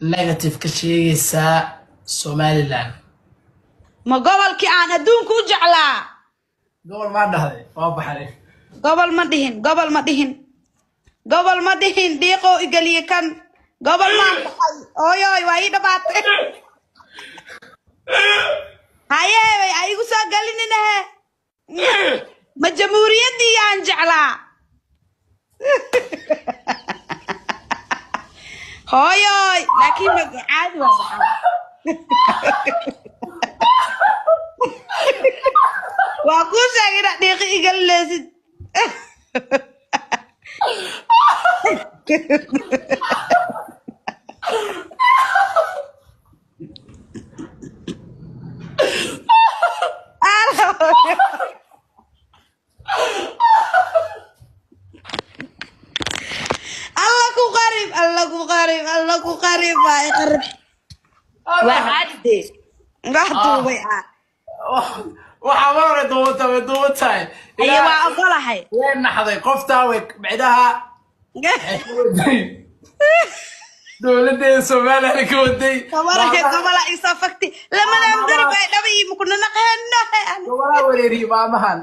negative ka sheegaysaa Somaliland ma gobolkii aan adduunka u jeclaa gobol ma dhahday waa baxay gobol ma dhihin dhiiqo igaliye kan gobol ma baxay ooyoy waa ii dhabaatay haye way igu soo galininahe ma jamhuuriyaddii aan jeclaa hooyoy laakiin ma caadi waa baxay waa kuu sheegay inaad dhiiqi igalinaysid الله ku qarib waa qarib waa caadi waxdu way waxa hore duubtay iyo waa ogolahay ween naxday qoftaa way bacdaha dowladda Soomaaliya ka waday gobol isa fakti lama la darbi ay dhabi mu kunna naqeen gobol wareeri maamahan